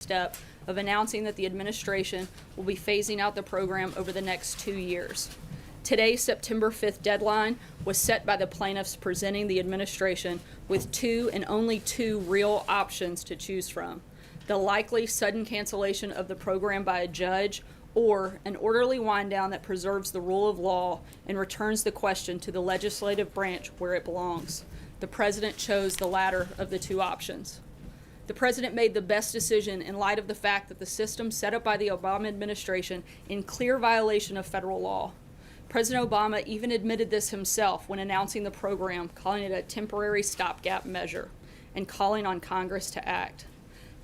step of announcing that the administration will be phasing out the program over the next 2 years. Today's September 5th deadline was set by the plaintiffs presenting the administration with two and only two real options to choose from: the likely sudden cancellation of the program by a judge, or an orderly wind down that preserves the rule of law and returns the question to the legislative branch where it belongs. The president chose the latter of the two options. The president made the best decision in light of the fact that the system set up by the Obama administration in clear violation of federal law. President Obama even admitted this himself when announcing the program, calling it a temporary stopgap measure and calling on Congress to act.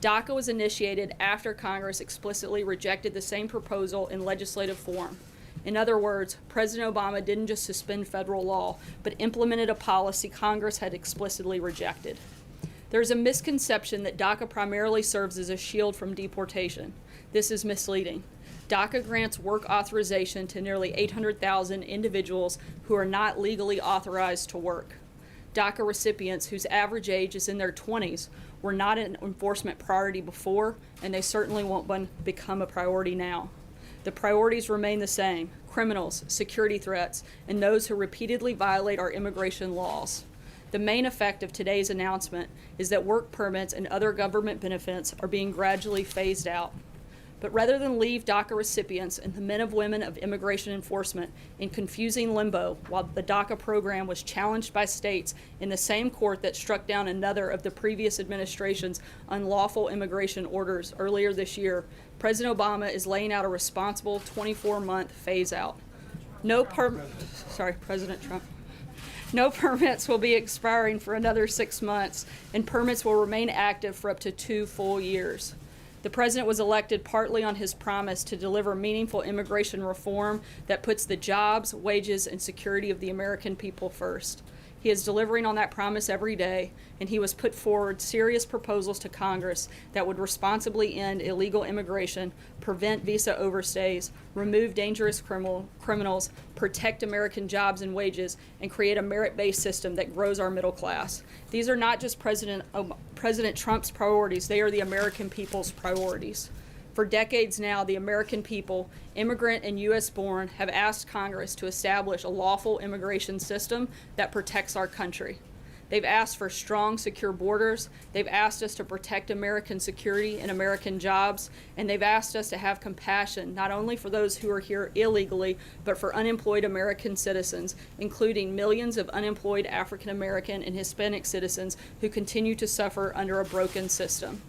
DACA was initiated after Congress explicitly rejected the same proposal in legislative form. In other words, President Obama didn't just suspend federal law, but implemented a policy Congress had explicitly rejected. There's a misconception that DACA primarily serves as a shield from deportation. This is misleading. DACA grants work authorization to nearly 800,000 individuals who are not legally authorized to work. DACA recipients whose average age is in their 20s were not an enforcement priority before, and they certainly won't become a priority now. The priorities remain the same: criminals, security threats, and those who repeatedly violate our immigration laws. The main effect of today's announcement is that work permits and other government benefits are being gradually phased out. But rather than leave DACA recipients and the men and women of immigration enforcement in confusing limbo while the DACA program was challenged by states in the same court that struck down another of the previous administration's unlawful immigration orders earlier this year, President Obama is laying out a responsible 24-month phase-out. President Trump. No permits will be expiring for another 6 months, and permits will remain active for up to 2 full years. The president was elected partly on his promise to deliver meaningful immigration reform that puts the jobs, wages, and security of the American people first. He is delivering on that promise every day, and he has put forward serious proposals to Congress that would responsibly end illegal immigration, prevent visa overstays, remove dangerous criminals, protect American jobs and wages, and create a merit-based system that grows our middle class. These are not just President Trump's priorities, they are the American people's priorities. For decades now, the American people, immigrant and U.S. born, have asked Congress to establish a lawful immigration system that protects our country. They've asked for strong, secure borders. They've asked us to protect American security and American jobs. And they've asked us to have compassion, not only for those who are here illegally, but for unemployed American citizens, including millions of unemployed African American and Hispanic citizens who continue to suffer under a broken system.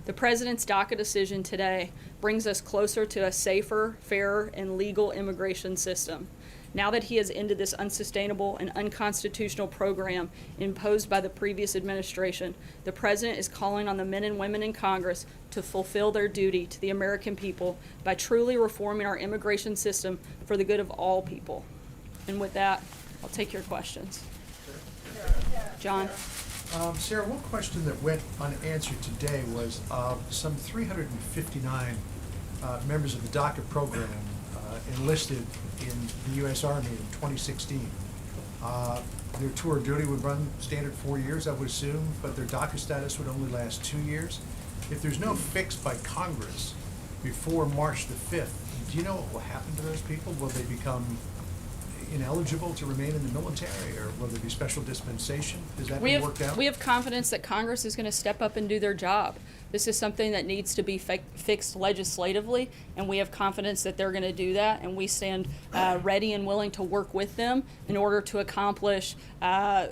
The president's DACA decision today brings us closer to a safer, fairer, and legal immigration system. Now that he has ended this unsustainable and unconstitutional program imposed by the previous administration, the president is calling on the men and women in Congress to fulfill their duty to the American people by truly reforming our immigration system for the good of all people. And with that, I'll take your questions. John? Sarah, one question that went unanswered today was some 359 members of the DACA program enlisted in the U.S. Army in 2016. Their tour of duty would run standard 4 years, I would assume, but their DACA status would only last 2 years. If there's no fix by Congress before March the 5th, do you know what will happen to those people? Will they become ineligible to remain in the military, or will there be special dispensation? Is that being worked out? We have confidence that Congress is going to step up and do their job. This is something that needs to be fixed legislatively, and we have confidence that they're going to do that, and we stand ready and willing to work with them in order to accomplish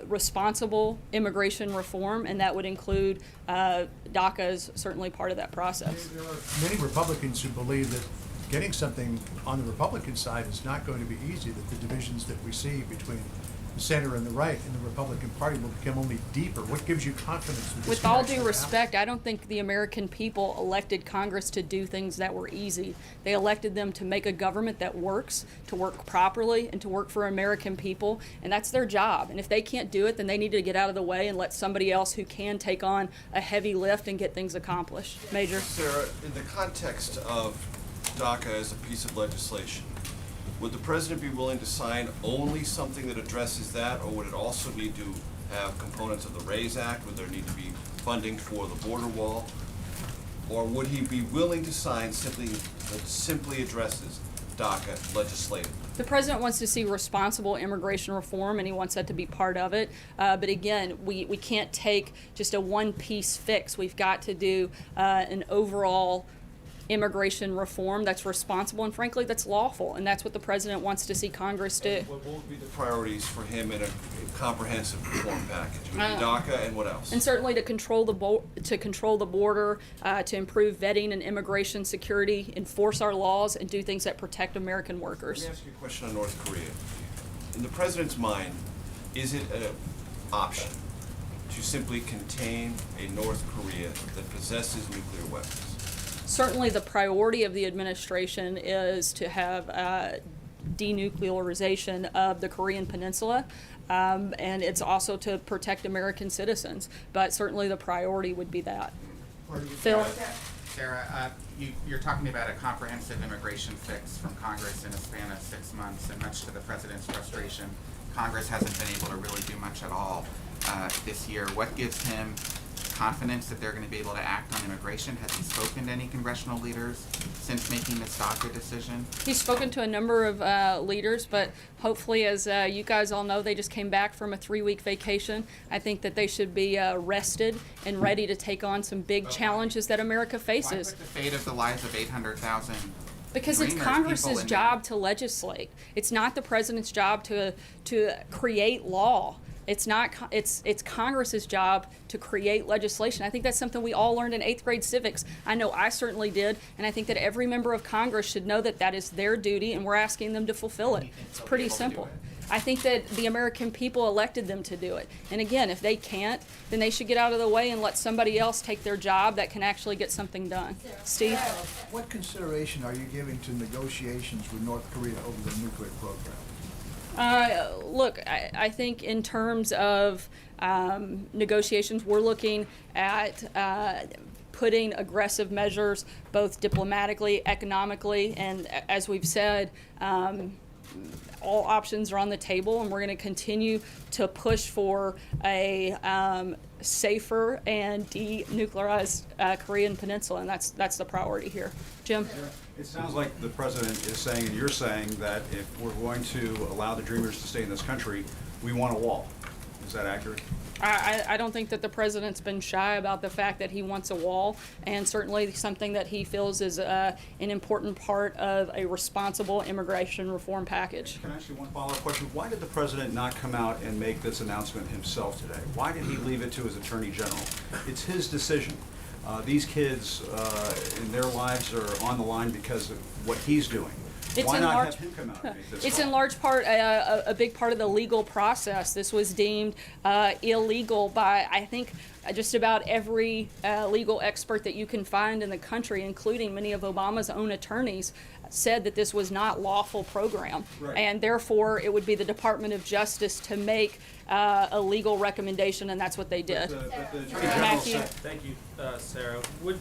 responsible immigration reform, and that would include DACA as certainly part of that process. There are many Republicans who believe that getting something on the Republican side is not going to be easy, that the divisions that we see between the center and the right in the Republican Party will become only deeper. What gives you confidence that this With all due respect, I don't think the American people elected Congress to do things that were easy. They elected them to make a government that works, to work properly, and to work for American people, and that's their job. And if they can't do it, then they need to get out of the way and let somebody else who can take on a heavy lift and get things accomplished. Major? Sarah, in the context of DACA as a piece of legislation, would the president be willing to sign only something that addresses that, or would it also need to have components of the RAISE Act? Would there need to be funding for the border wall? Or would he be willing to sign something that simply addresses DACA legislatively? The president wants to see responsible immigration reform, and he wants that to be part of it. But again, we can't take just a one-piece fix. We've got to do an overall immigration reform that's responsible and, frankly, that's lawful. And that's what the president wants to see Congress do. And what will be the priorities for him in a comprehensive reform package? Would it be DACA and what else? And certainly to control the border, to improve vetting and immigration security, enforce our laws, and do things that protect American workers. Let me ask you a question on North Korea. In the president's mind, is it an option to simply contain a North Korea that possesses nuclear weapons? Certainly the priority of the administration is to have denuclearization of the Korean Peninsula, and it's also to protect American citizens. But certainly the priority would be that. Phil? Sarah, you're talking about a comprehensive immigration fix from Congress in a span of 6 months, and much to the president's frustration, Congress hasn't been able to really do much at all this year. What gives him confidence that they're going to be able to act on immigration? Has he spoken to any congressional leaders since making this DACA decision? He's spoken to a number of leaders, but hopefully, as you guys all know, they just came back from a 3-week vacation. I think that they should be rested and ready to take on some big challenges that America faces. Why put the fate of the lives of 800,000 Because it's dreamers, Congress's people in job to legislate. It's not the president's job to create law. It's not. It's Congress's job to create legislation. I think that's something we all learned in 8th grade civics. I know I certainly did, and I think that every member of Congress should know that that is their duty, and we're asking them to fulfill it. It's pretty simple. I think that the American people elected them to do it. And again, if they can't, then they should get out of the way and let somebody else take their job that can actually get something done. Steve? What consideration are you giving to negotiations with North Korea over the nuclear program? Look, I think in terms of negotiations, we're looking at putting aggressive measures, both diplomatically, economically, and as we've said, all options are on the table, and we're going to continue to push for a safer and denuclearized Korean Peninsula, and that's the priority here. Jim? It sounds like the president is saying, and you're saying, that if we're going to allow the Dreamers to stay in this country, we want a wall. Is that accurate? I don't think that the president's been shy about the fact that he wants a wall, and certainly something that he feels is an important part of a responsible immigration reform package. Can I ask you one follow-up question? Why did the president not come out and make this announcement himself today? Why did he leave it to his attorney general? It's his decision. These kids in their lives are on the line because of what he's doing. Why not have him come out and make this It's call? in large part a big part of the legal process. This was deemed illegal by, I think, just about every legal expert that you can find in the country, including many of Obama's own attorneys, said that this was not lawful program. Right. And therefore, it would be the Department of Justice to make a legal recommendation, and that's what they did. But the attorney general Matthew? said, Thank you, Sarah. Would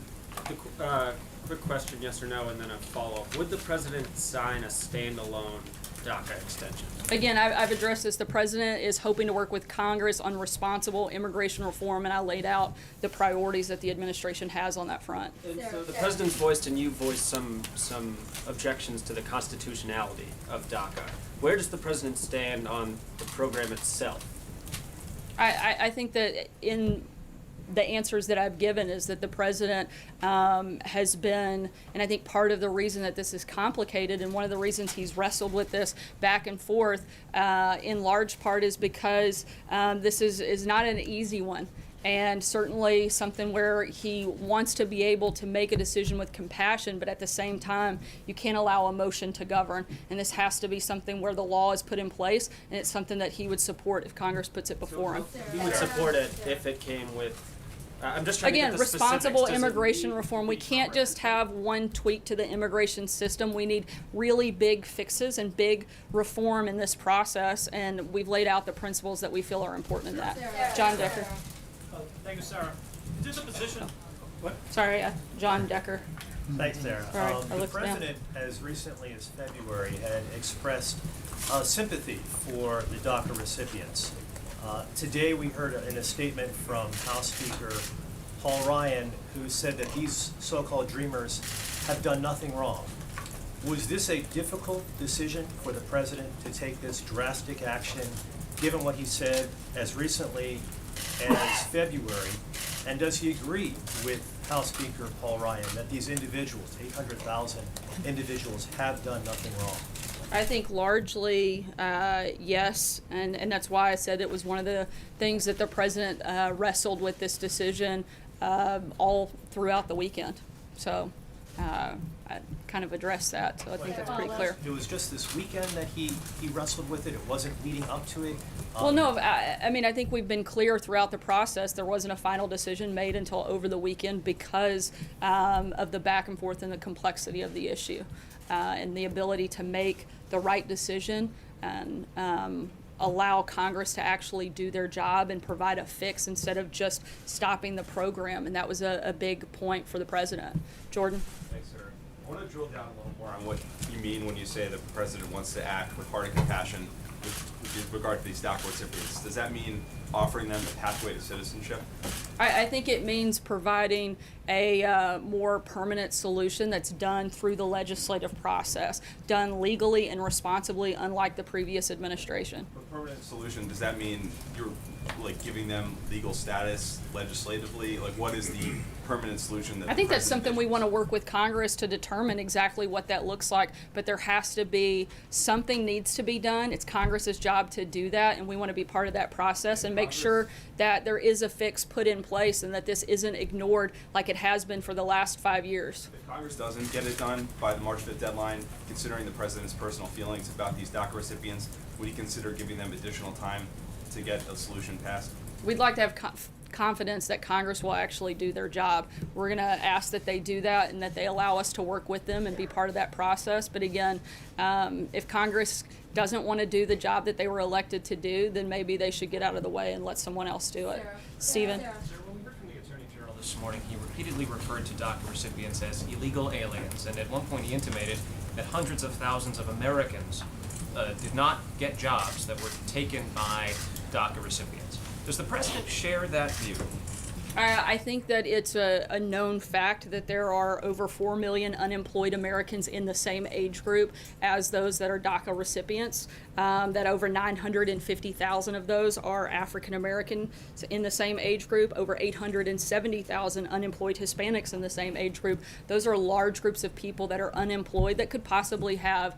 quick question, yes or no, and then a follow-up. Would the president sign a standalone DACA extension? Again, I've addressed this. The president is hoping to work with Congress on responsible immigration reform, and I laid out the priorities that the administration has on that front. And so the president's voiced and you voiced some objections to the constitutionality of DACA. Where does the president stand on the program itself? I think that in the answers that I've given is that the president has been, and I think part of the reason that this is complicated and one of the reasons he's wrestled with this back and forth in large part is because this is not an easy one. And certainly something where he wants to be able to make a decision with compassion, but at the same time, you can't allow emotion to govern. And this has to be something where the law is put in place, and it's something that he would support if Congress puts it before him. He would support it if it came with. I'm just trying to Again, get the responsible specifics. Does it immigration need reform. We to be can't Congress? just have one tweak to the immigration system. We need really big fixes and big reform in this process, and we've laid out the principles that we feel are important in that. John Decker. Thank you, Sarah. Is it a position? What? Sorry, John Decker. Thanks, Sarah. Sorry, I The looked down. president, as recently as February, had expressed sympathy for the DACA recipients. Today, we heard in a statement from House Speaker Paul Ryan, who said that these so-called dreamers have done nothing wrong. Was this a difficult decision for the president to take this drastic action, given what he said as recently as February? And does he agree with House Speaker Paul Ryan that these individuals, 800,000 individuals, have done nothing wrong? I think largely yes, and that's why I said it was one of the things that the president wrestled with this decision all throughout the weekend. So I kind of addressed that, so I think that's pretty clear. It was just this weekend that he wrestled with it? It wasn't leading up to it? Well, no, I mean, I think we've been clear throughout the process. There wasn't a final decision made until over the weekend because of the back and forth and the complexity of the issue and the ability to make the right decision and allow Congress to actually do their job and provide a fix instead of just stopping the program. And that was a big point for the president. Jordan? Thanks, sir. I want to drill down a little more on what you mean when you say the president wants to act with heart and compassion with regard to these DACA recipients. Does that mean offering them a pathway to citizenship? I think it means providing a more permanent solution that's done through the legislative process, done legally and responsibly, unlike the previous administration. A permanent solution, does that mean you're like giving them legal status legislatively? Like what is the permanent solution that I think the that's something we president want to work with Congress to determine exactly what that looks like, but there has to be, something needs to be done. It's Congress's job to do that, and we want to be part of that process and make sure that there is a fix put in place and that this isn't ignored like it has been for the last 5 years. If Congress doesn't get it done by the March 5th deadline, considering the president's personal feelings about these DACA recipients, would he consider giving them additional time to get a solution passed? We'd like to have confidence that Congress will actually do their job. We're going to ask that they do that and that they allow us to work with them and be part of that process. But again, if Congress doesn't want to do the job that they were elected to do, then maybe they should get out of the way and let someone else do it. Stephen? Sir, when we heard from the Attorney General this morning, he repeatedly referred to DACA recipients as illegal aliens, and at one point he intimated that hundreds of thousands of Americans did not get jobs that were taken by DACA recipients. Does the president share that view? I think that it's a known fact that there are over 4 million unemployed Americans in the same age group as those that are DACA recipients, that over 950,000 of those are African Americans in the same age group, over 870,000 unemployed Hispanics in the same age group. Those are large groups of people that are unemployed that could possibly have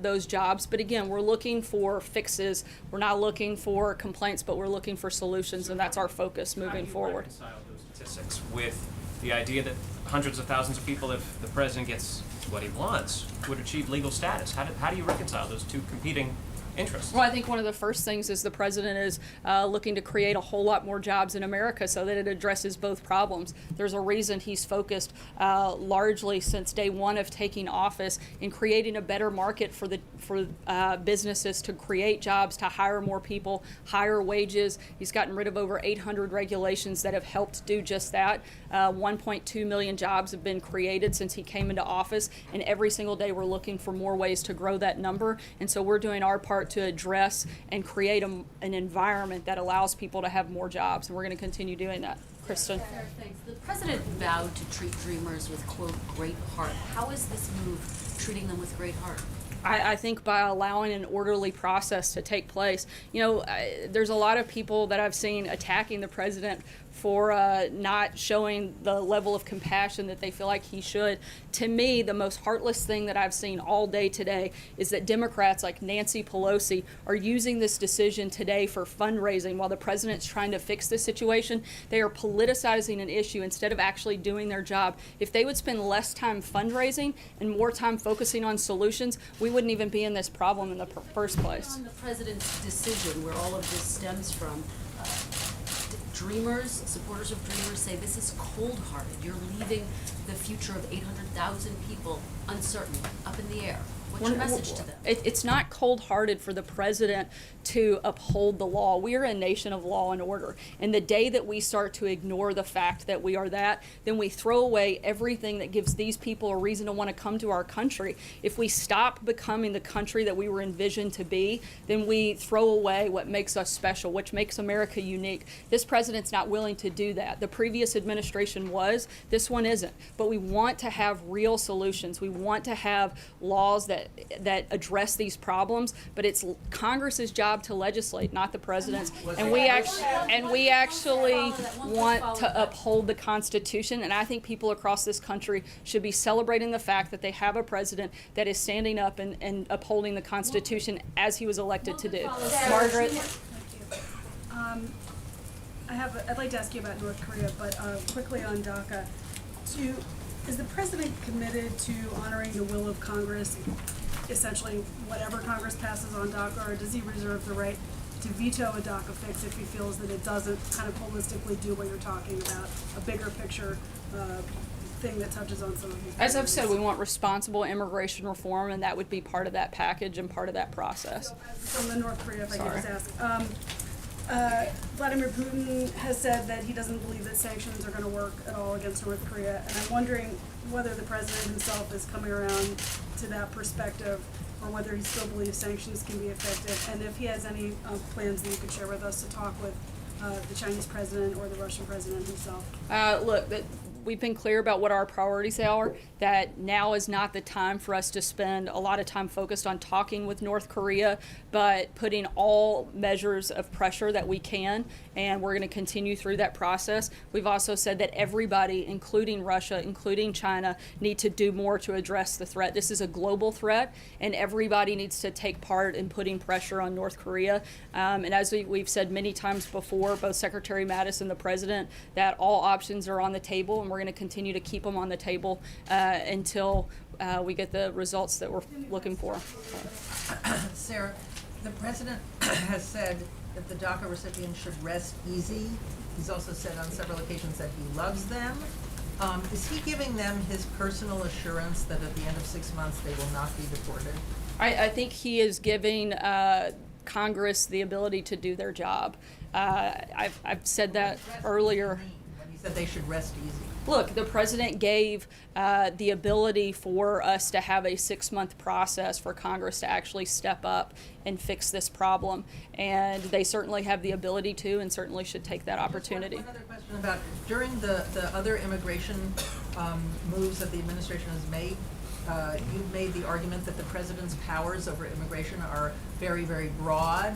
those jobs. But again, we're looking for fixes. We're not looking for complaints, but we're looking for solutions, and that's our focus moving forward. Reconcile those statistics with the idea that hundreds of thousands of people, if the president gets what he wants, would achieve legal status. How do you reconcile those two competing interests? Well, I think one of the first things is the president is looking to create a whole lot more jobs in America so that it addresses both problems. There's a reason he's focused largely since day one of taking office in creating a better market for businesses to create jobs, to hire more people, higher wages. He's gotten rid of over 800 regulations that have helped do just that. 1.2 million jobs have been created since he came into office, and every single day we're looking for more ways to grow that number. And so we're doing our part to address and create an environment that allows people to have more jobs, and we're going to continue doing that. Kristen? Sarah, thanks. The president vowed to treat dreamers with, quote, great heart. How is this move treating them with great heart? I think by allowing an orderly process to take place. You know, there's a lot of people that I've seen attacking the president for not showing the level of compassion that they feel like he should. To me, the most heartless thing that I've seen all day today is that Democrats like Nancy Pelosi are using this decision today for fundraising while the president's trying to fix this situation. They are politicizing an issue instead of actually doing their job. If they would spend less time fundraising and more time focusing on solutions, we wouldn't even be in this problem in the first place. On the president's decision, where all of this stems from, Dreamers, supporters of Dreamers say this is cold-hearted. You're leaving the future of 800,000 people uncertain, up in the air. What's your message to them? It's not cold-hearted for the president to uphold the law. We are a nation of law and order. And the day that we start to ignore the fact that we are that, then we throw away everything that gives these people a reason to want to come to our country. If we stop becoming the country that we were envisioned to be, then we throw away what makes us special, which makes America unique. This president's not willing to do that. The previous administration was, this one isn't. But we want to have real solutions. We want to have laws that address these problems, but it's Congress's job to legislate, not the president's. And we actually want to uphold the Constitution, and I think people across this country should be celebrating the fact that they have a president that is standing up and upholding the Constitution as he was elected to do. Margaret? I'd like to ask you about North Korea, but quickly on DACA. Is the president committed to honoring the will of Congress, essentially whatever Congress passes on DACA, or does he reserve the right to veto a DACA fix if he feels that it doesn't kind of holistically do what you're talking about, a bigger picture thing that touches on some of these? As I've said, we want responsible immigration reform, and that would be part of that package and part of that process. So on the North Korea, if I could just ask. Vladimir Putin has said that he doesn't believe that sanctions are going to work at all against North Korea, and I'm wondering whether the president himself is coming around to that perspective, or whether he still believes sanctions can be effective, and if he has any plans that you could share with us to talk with the Chinese president or the Russian president himself. Look, we've been clear about what our priorities are, that now is not the time for us to spend a lot of time focused on talking with North Korea, but putting all measures of pressure that we can, and we're going to continue through that process. We've also said that everybody, including Russia, including China, need to do more to address the threat. This is a global threat, and everybody needs to take part in putting pressure on North Korea. And as we've said many times before, both Secretary Mattis and the President, that all options are on the table, and we're going to continue to keep them on the table until we get the results that we're looking for. Sarah, the President has said that the DACA recipients should rest easy. He's also said on several occasions that he loves them. Is he giving them his personal assurance that at the end of 6 months they will not be deported? I think he is giving Congress the ability to do their job. I've said that earlier. When he said they should rest easy. Look, the president gave the ability for us to have a 6-month process for Congress to actually step up and fix this problem. And they certainly have the ability to, and certainly should take that opportunity. One other question about, during the other immigration moves that the administration has made, you've made the argument that the president's powers over immigration are very, very broad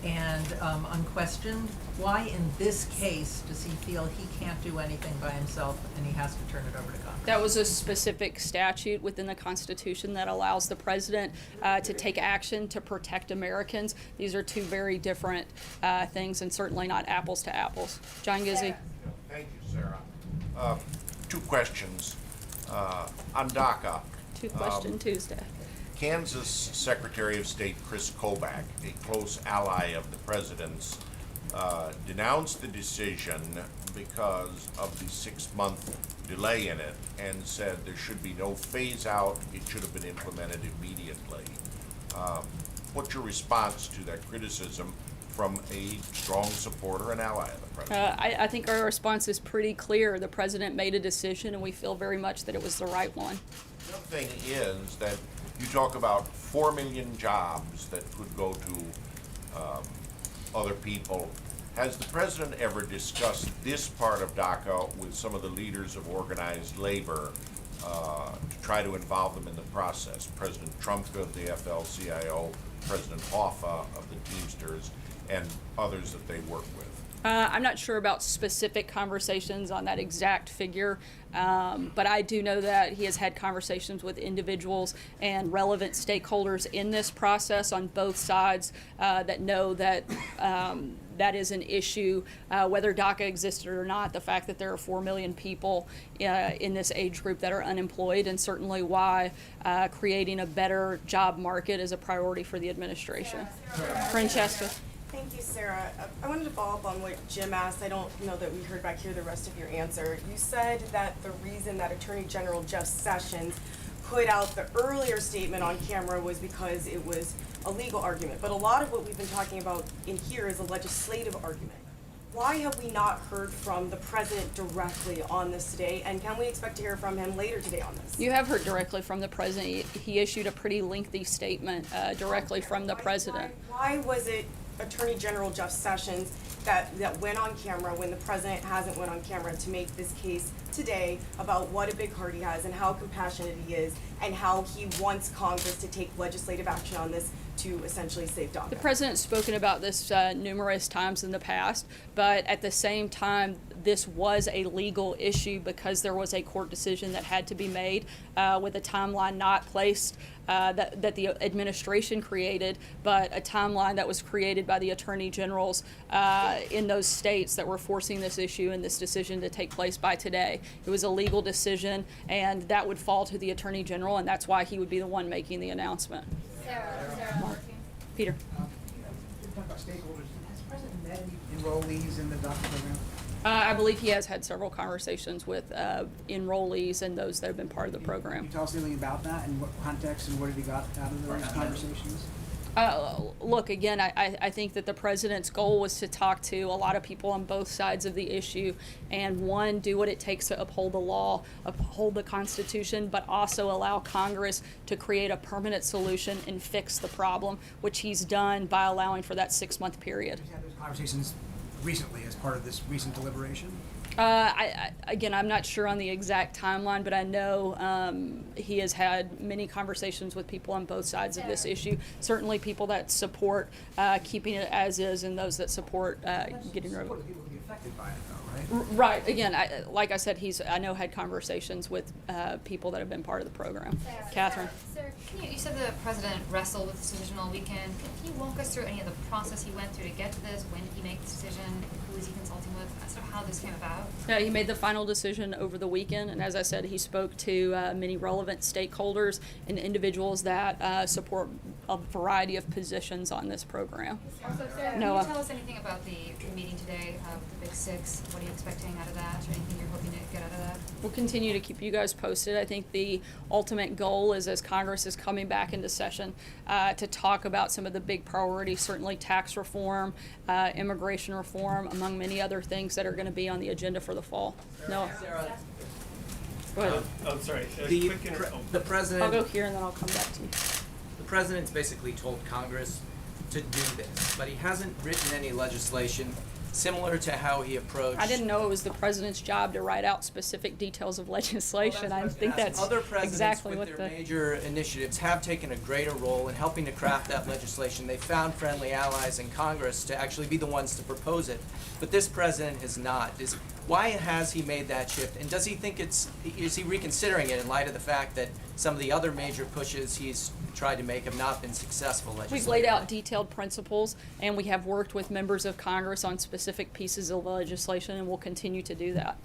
and unquestioned. Why in this case does he feel he can't do anything by himself and he has to turn it over to Congress? That was a specific statute within the Constitution that allows the president to take action to protect Americans. These are two very different things, and certainly not apples to apples. John Gizzi. Thank you, Sarah. 2 questions on DACA. Two-question Tuesday. Kansas Secretary of State Chris Kobach, a close ally of the president's, denounced the decision because of the 6-month delay in it and said there should be no phase out, it should have been implemented immediately. What's your response to that criticism from a strong supporter and ally of the president? I think our response is pretty clear. The president made a decision, and we feel very much that it was the right one. The other thing is that you talk about 4 million jobs that could go to other people. Has the president ever discussed this part of DACA with some of the leaders of organized labor to try to involve them in the process? President Trump of the AFL-CIO, President Hoffa of the Teamsters, and others that they work with. I'm not sure about specific conversations on that exact figure, but I do know that he has had conversations with individuals and relevant stakeholders in this process on both sides that know that that is an issue, whether DACA existed or not, the fact that there are 4 million people in this age group that are unemployed, and certainly why creating a better job market is a priority for the administration. Francesca. Thank you, Sarah. I wanted to follow up on what Jim asked. I don't know that we heard back here the rest of your answer. You said that the reason that Attorney General Jeff Sessions put out the earlier statement on camera was because it was a legal argument. But a lot of what we've been talking about in here is a legislative argument. Why have we not heard from the president directly on this today, and can we expect to hear from him later today on this? You have heard directly from the president. He issued a pretty lengthy statement directly from the president. Why was it Attorney General Jeff Sessions that went on camera when the president hasn't went on camera to make this case today about what a big heart he has and how compassionate he is and how he wants Congress to take legislative action on this to essentially save DACA? The president's spoken about this numerous times in the past, but at the same time, this was a legal issue because there was a court decision that had to be made with a timeline not placed that the administration created, but a timeline that was created by the attorney generals in those states that were forcing this issue and this decision to take place by today. It was a legal decision, and that would fall to the attorney general, and that's why he would be the one making the announcement. Peter. Talk about stakeholders. Has the president met any enrollees in the DACA program? I believe he has had several conversations with enrollees and those that have been part of the program. Can you tell us anything about that and what context and what have you got out of those conversations? Look, again, I think that the president's goal was to talk to a lot of people on both sides of the issue and, one, do what it takes to uphold the law, uphold the Constitution, but also allow Congress to create a permanent solution and fix the problem, which he's done by allowing for that 6-month period. Have you had those conversations recently as part of this recent deliberation? Again, I'm not sure on the exact timeline, but I know he has had many conversations with people on both sides of this issue. Certainly people that support keeping it as is and those that support getting rid of it. People can be affected by it though, right? Right. Again, like I said, I know had conversations with people that have been part of the program. Catherine. Sir, you said the president wrestled with this decision all weekend. Can you walk us through any of the process he went through to get to this? When did he make the decision? Who was he consulting with? Sort of how this came about? Yeah, he made the final decision over the weekend, and as I said, he spoke to many relevant stakeholders and individuals that support a variety of positions on this program. Also, Sarah, can you tell us anything about the meeting today, the Big Six? What are you expecting out of that, or anything you're hoping to get out of that? We'll continue to keep you guys posted. I think the ultimate goal is, as Congress is coming back into session, to talk about some of the big priorities, certainly tax reform, immigration reform, among many other things that are going to be on the agenda for the fall. Noah. Sarah. Go ahead. I'm sorry. The president. I'll go here and then I'll come back to you. The president's basically told Congress to do this, but he hasn't written any legislation similar to how he approached. I didn't know it was the president's job to write out specific details of legislation. I think that's other presidents exactly with what their the major initiatives have taken a greater role in helping to craft that legislation. They found friendly allies in Congress to actually be the ones to propose it, but this president has not. Why has he made that shift, and does he think is he reconsidering it in light of the fact that some of the other major pushes he's tried to make have not been successful legislatively? We've laid out detailed principles, and we have worked with members of Congress on specific pieces of legislation, and we'll continue to do that.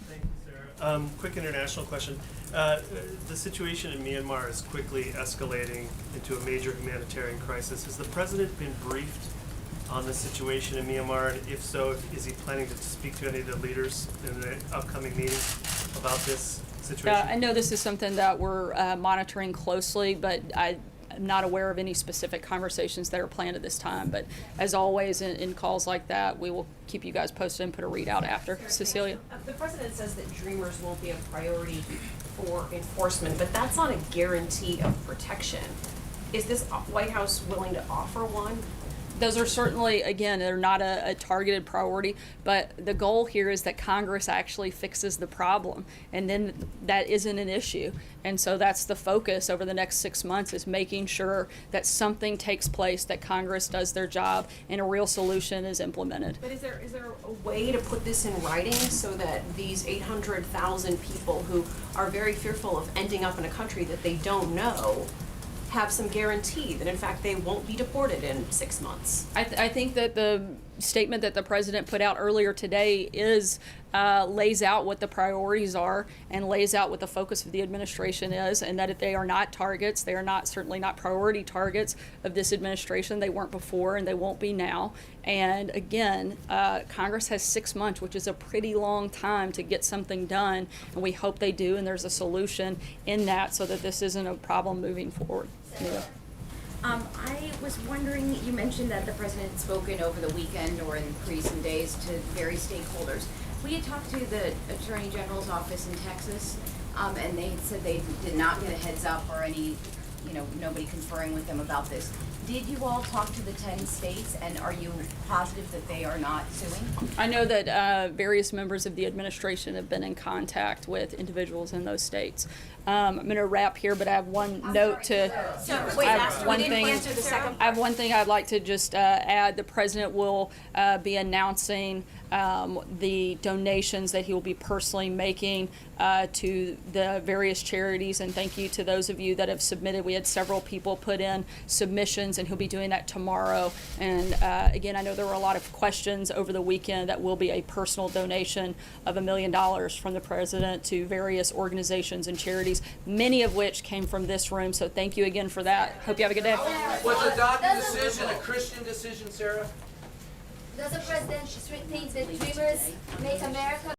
Thank you, Sarah. Quick international question. The situation in Myanmar is quickly escalating into a major humanitarian crisis. Has the president been briefed on the situation in Myanmar, and if so, is he planning to speak to any of the leaders in the upcoming meeting about this situation? I know this is something that we're monitoring closely, but I'm not aware of any specific conversations that are planned at this time. But as always, in calls like that, we will keep you guys posted and put a readout after. Cecilia? The president says that Dreamers won't be a priority for enforcement, but that's not a guarantee of protection. Is this White House willing to offer one? Those are certainly, again, they're not a targeted priority, but the goal here is that Congress actually fixes the problem, and then that isn't an issue. And so that's the focus over the next 6 months, is making sure that something takes place, that Congress does their job, and a real solution is implemented. But is there a way to put this in writing so that these 800,000 people who are very fearful of ending up in a country that they don't know have some guarantee that in fact they won't be deported in 6 months? I think that statement that the president put out earlier today lays out what the priorities are and lays out what the focus of the administration is, and that they are not targets. They are certainly not priority targets of this administration. They weren't before and they won't be now. And again, Congress has 6 months, which is a pretty long time to get something done, and we hope they do, and there's a solution in that so that this isn't a problem moving forward. Yeah. I was wondering, you mentioned that the president had spoken over the weekend or in recent days to various stakeholders. We had talked to the Attorney General's office in Texas, and they had said they did not get a heads up or any, nobody conferring with them about this. Did you all talk to the 10 states, and are you positive that they are not suing? I know that various members of the administration have been in contact with individuals in those states. I'm going to wrap here, but I have one note to. Wait, I have one we didn't thing. answer the second I have one thing I'd like to just add. The president will be announcing the donations that he will be personally making to the various charities, and thank you to those of you that have submitted. We had several people put in submissions, and he'll be doing that tomorrow. And again, I know there were a lot of questions over the weekend. That will be a personal donation of $1 million from the president to various organizations and charities, many of which came from this room. So thank you again for that. Hope you have a good day. Was the DACA decision a Christian decision, Sarah? Does the president think that dreamers make America